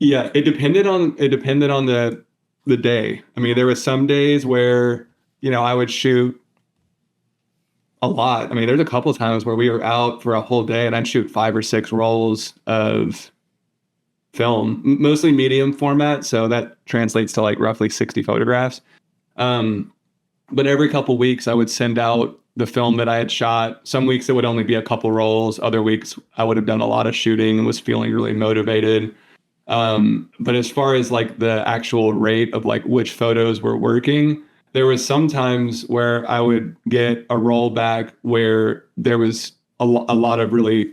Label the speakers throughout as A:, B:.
A: Yeah, it depended on the day. I mean, there were some days where, I would shoot a lot. I mean, there's a couple of times where we were out for a whole day and I'd shoot 5 or 6 rolls of film, mostly medium format. So that translates to like roughly 60 photographs. Um, but every couple weeks I would send out the film that I had shot. Some weeks it would only be a couple rolls. Other weeks I would have done a lot of shooting and was feeling really motivated. But as far as like the actual rate of like which photos were working, there was sometimes where I would get a roll back where there was a lot of really,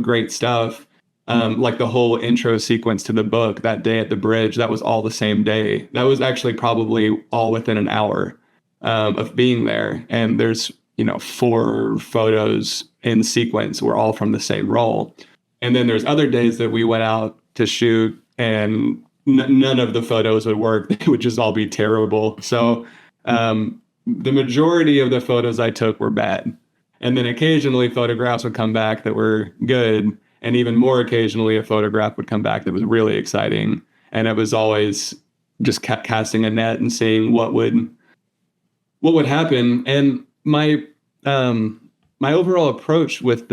A: great stuff. Like the whole intro sequence to the book that day at the bridge, that was all the same day. That was actually probably all within an hour of being there. And there's, 4 photos in sequence were all from the same roll. And then there's other days that we went out to shoot and none of the photos would work. They would just all be terrible. So the majority of the photos I took were bad. And then occasionally photographs would come back that were good. And even more occasionally, a photograph would come back that was really exciting. And it was always just casting a net and seeing what would happen. And my overall approach with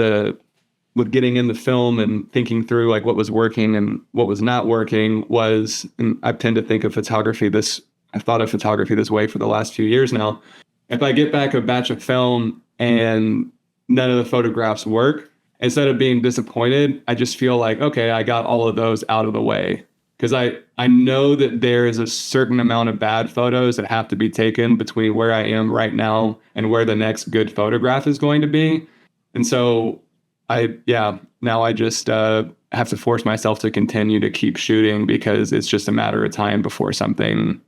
A: getting in the film and thinking through like what was working and what was not working was, and I tend to think of I've thought of photography this way for the last few years now. If I get back a batch of film and none of the photographs work, instead of being disappointed, I just feel like, okay, I got all of those out of the way. Because I know that there is a certain amount of bad photos that have to be taken between where I am right now and where the next good photograph is going to be. And so now I just have to force myself to continue to keep shooting because it's just a matter of time before something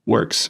A: works.